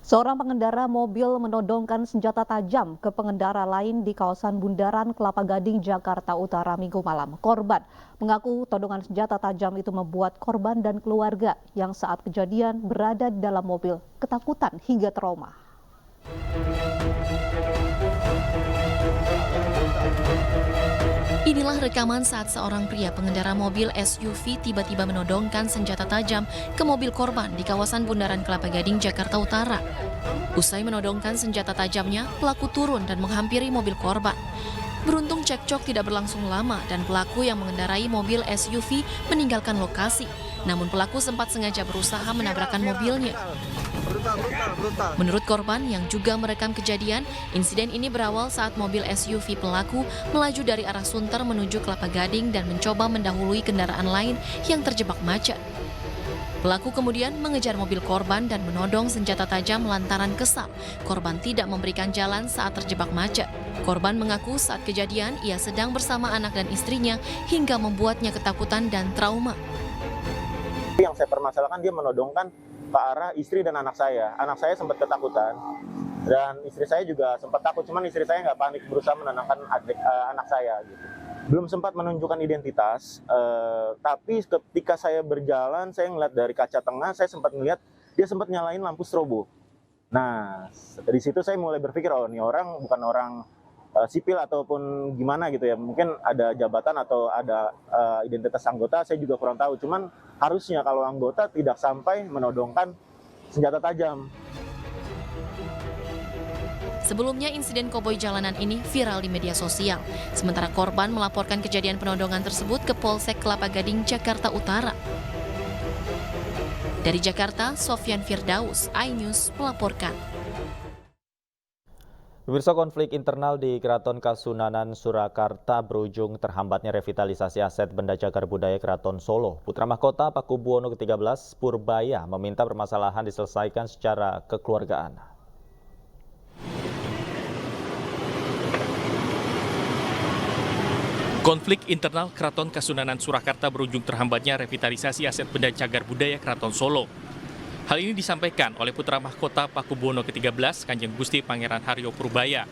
Seorang pengendara mobil menodongkan senjata tajam ke pengendara lain di kawasan Bundaran Kelapa Gading, Jakarta Utara Minggu malam. Korban mengaku todongan senjata tajam itu membuat korban dan keluarga yang saat kejadian berada di dalam mobil ketakutan hingga trauma. Inilah rekaman saat seorang pria pengendara mobil SUV tiba-tiba menodongkan senjata tajam ke mobil korban di kawasan Bundaran Kelapa Gading, Jakarta Utara. Usai menodongkan senjata tajamnya, pelaku turun dan menghampiri mobil korban. Beruntung cekcok tidak berlangsung lama dan pelaku yang mengendarai mobil SUV meninggalkan lokasi. Namun pelaku sempat sengaja berusaha menabrakkan mobilnya. Menurut korban yang juga merekam kejadian, insiden ini berawal saat mobil SUV pelaku melaju dari arah Sunter menuju Kelapa Gading dan mencoba mendahului kendaraan lain yang terjebak macet. Pelaku kemudian mengejar mobil korban dan menodong senjata tajam lantaran kesal korban tidak memberikan jalan saat terjebak macet. Korban mengaku saat kejadian ia sedang bersama anak dan istrinya hingga membuatnya ketakutan dan trauma. Yang saya permasalahkan, dia menodongkan ke arah istri dan anak saya. Anak saya sempat ketakutan dan istri saya juga sempat takut, cuman istri saya nggak panik, berusaha menenangkan anak saya gitu. Belum sempat menunjukkan identitas, tapi ketika saya berjalan, saya ngeliat dari kaca tengah, saya sempat melihat dia sempat nyalain lampu strobo. Nah, dari situ saya mulai berpikir, oh ini orang bukan orang sipil ataupun gimana gitu ya, mungkin ada jabatan atau ada identitas anggota, saya juga kurang tahu. Cuman harusnya kalau anggota tidak sampai menodongkan senjata tajam. Sebelumnya insiden koboi jalanan ini viral di media sosial. Sementara korban melaporkan kejadian penodongan tersebut ke Polsek Kelapa Gading, Jakarta Utara. Dari Jakarta, Sofyan Firdaus, iNews melaporkan. Pemirsa, konflik internal di Keraton Kasunanan Surakarta berujung terhambatnya revitalisasi aset benda cagar budaya Keraton Solo. Putra Mahkota Pakubuwono ke-13 Purbaya meminta permasalahan diselesaikan secara kekeluargaan. Konflik internal Keraton Kasunanan Surakarta berujung terhambatnya revitalisasi aset benda cagar budaya Keraton Solo. Hal ini disampaikan oleh Putra Mahkota Pakubuwono ke-13 Kanjeng Gusti Pangeran Haryo Purbaya.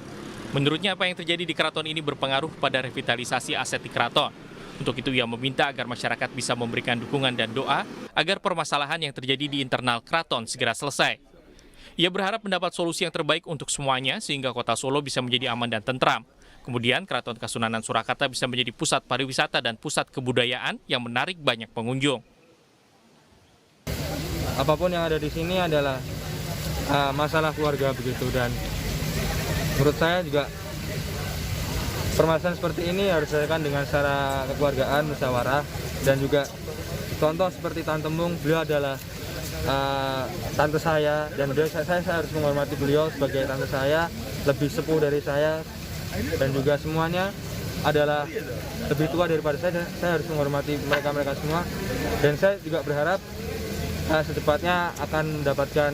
Menurutnya apa yang terjadi di keraton ini berpengaruh pada revitalisasi aset di keraton. Untuk itu ia meminta agar masyarakat bisa memberikan dukungan dan doa agar permasalahan yang terjadi di internal keraton segera selesai. Ia berharap mendapat solusi yang terbaik untuk semuanya sehingga kota Solo bisa menjadi aman dan tentram. Kemudian Keraton Kasunanan Surakarta bisa menjadi pusat pariwisata dan pusat kebudayaan yang menarik banyak pengunjung. Apapun yang ada di sini adalah masalah keluarga begitu, dan menurut saya juga permasalahan seperti ini harus diselesaikan dengan secara kekeluargaan, musyawarah, dan juga contoh seperti Tante Mung, beliau adalah tante saya, dan saya harus menghormati beliau sebagai tante saya, lebih sepuh dari saya, dan juga semuanya adalah lebih tua daripada saya harus menghormati mereka semua, dan saya juga berharap secepatnya akan mendapatkan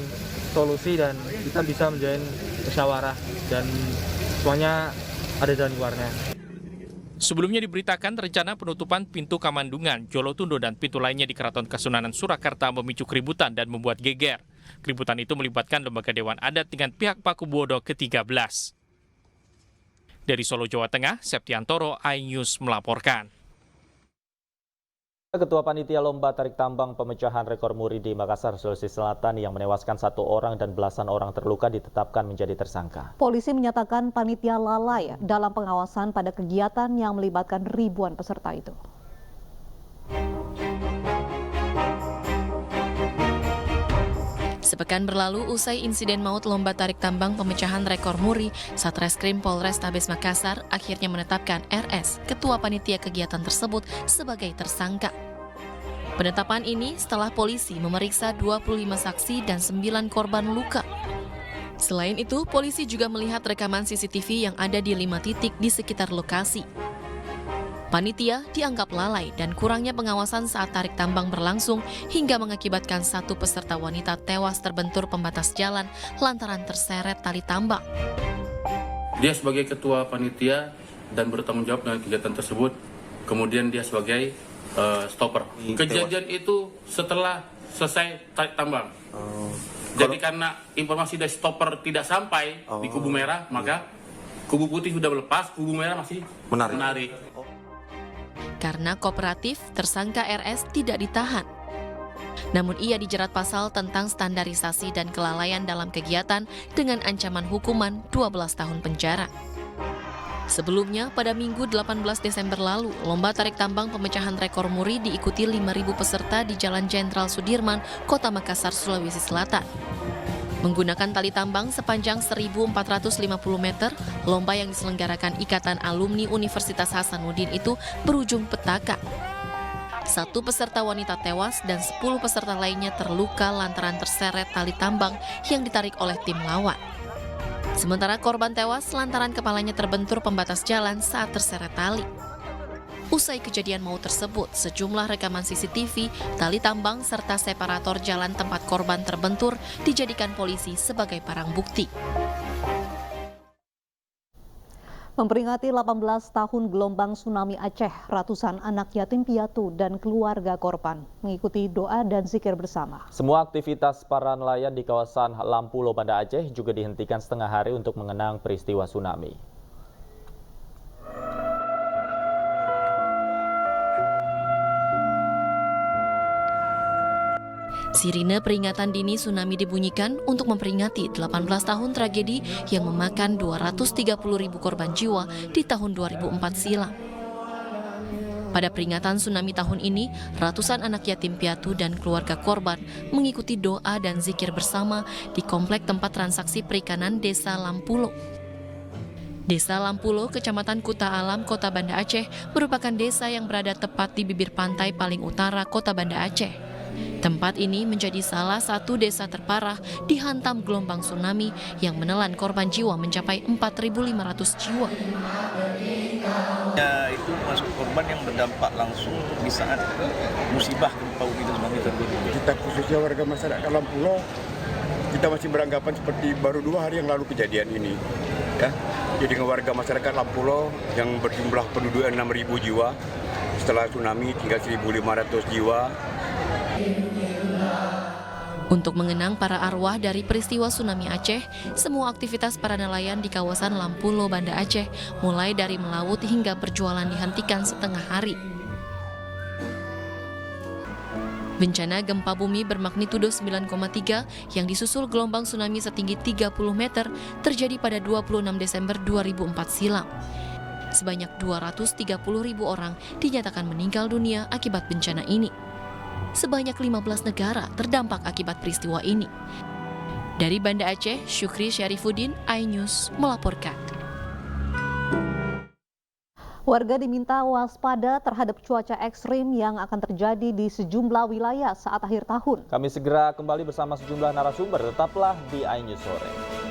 solusi dan kita bisa menjalin musyawarah dan semuanya ada jalan keluarnya. Sebelumnya diberitakan rencana penutupan pintu Kamandungan, Jolotundo, dan pintu lainnya di Keraton Kasunanan Surakarta memicu keributan dan membuat geger. Keributan itu melibatkan lembaga Dewan Adat dengan pihak Pakubuwono ke-13. Dari Solo, Jawa Tengah, Septiantoro, iNews melaporkan. Ketua Panitia Lomba Tarik Tambang pemecahan rekor muri di Makassar, Sulawesi Selatan yang menewaskan 1 orang dan belasan orang terluka ditetapkan menjadi tersangka. Polisi menyatakan panitia lalai dalam pengawasan pada kegiatan yang melibatkan ribuan peserta itu. Sepekan berlalu, usai insiden maut lomba tarik tambang pemecahan rekor muri, Satreskrim Polrestabes Makassar akhirnya menetapkan RS, ketua panitia kegiatan tersebut, sebagai tersangka. Penetapan ini setelah polisi memeriksa 25 saksi dan 9 korban luka. Selain itu, polisi juga melihat rekaman CCTV yang ada di 5 titik di sekitar lokasi. Panitia dianggap lalai dan kurangnya pengawasan saat tarik tambang berlangsung hingga mengakibatkan 1 peserta wanita tewas terbentur pembatas jalan lantaran terseret tali tambang. Dia sebagai ketua panitia dan bertanggung jawab dengan kegiatan tersebut, kemudian dia sebagai stopper. Kejadian itu setelah selesai tarik tambang. Jadi karena informasi dari stopper tidak sampai di kubu merah, maka kubu putih sudah melepas, kubu merah masih menarik. Karena kooperatif, tersangka RS tidak ditahan. Namun ia dijerat pasal tentang standarisasi dan kelalaian dalam kegiatan dengan ancaman hukuman 12 tahun penjara. Sebelumnya, pada Minggu 18 Desember lalu, lomba tarik tambang pemecahan rekor muri diikuti 5.000 peserta di Jalan Jenderal Sudirman, Kota Makassar, Sulawesi Selatan. Menggunakan tali tambang sepanjang 1.450 meter, lomba yang diselenggarakan Ikatan Alumni Universitas Hasanuddin itu berujung petaka. 1 peserta wanita tewas dan 10 peserta lainnya terluka lantaran terseret tali tambang yang ditarik oleh tim lawan. Sementara korban tewas lantaran kepalanya terbentur pembatas jalan saat terseret tali. Usai kejadian maut tersebut, sejumlah rekaman CCTV, tali tambang, serta separator jalan tempat korban terbentur dijadikan polisi sebagai barang bukti. Memperingati 18 tahun gelombang tsunami Aceh, ratusan anak yatim piatu dan keluarga korban mengikuti doa dan zikir bersama. Semua aktivitas para nelayan di kawasan Lampulo, Banda Aceh juga dihentikan setengah hari untuk mengenang peristiwa tsunami. Sirine peringatan dini tsunami dibunyikan untuk memperingati 18 tahun tragedi yang memakan 230.000 korban jiwa di tahun 2004 silam. Pada peringatan tsunami tahun ini, ratusan anak yatim piatu dan keluarga korban mengikuti doa dan zikir bersama di komplek tempat transaksi perikanan Desa Lampulo. Desa Lampulo, Kecamatan Kuta Alam, Kota Banda Aceh, merupakan desa yang berada tepat di bibir pantai paling utara Kota Banda Aceh. Tempat ini menjadi salah satu desa terparah dihantam gelombang tsunami yang menelan korban jiwa mencapai 4.500 jiwa. Ya, itu masuk korban yang berdampak langsung di saat musibah gempa bumi dan tsunami terjadi. Kita khususnya warga masyarakat Lampulo, kita masih beranggapan seperti baru 2 hari yang lalu kejadian ini. Ya, jadi warga masyarakat Lampulo yang berjumlah penduduk 6.000 jiwa, setelah tsunami tinggal 1.500 jiwa. Untuk mengenang para arwah dari peristiwa tsunami Aceh, semua aktivitas para nelayan di kawasan Lampulo, Banda Aceh, mulai dari melaut hingga berjualan dihentikan setengah hari. Bencana gempa bumi bermagnitudo 9,3 yang disusul gelombang tsunami setinggi 30 meter terjadi pada 26 Desember 2004 silam. Sebanyak 230.000 orang dinyatakan meninggal dunia akibat bencana ini. Sebanyak 15 negara terdampak akibat peristiwa ini. Dari Banda Aceh, Syukri Syarifuddin, iNews melaporkan. Warga diminta waspada terhadap cuaca ekstrim yang akan terjadi di sejumlah wilayah saat akhir tahun. Kami segera kembali bersama sejumlah narasumber, tetaplah di iNews Sore.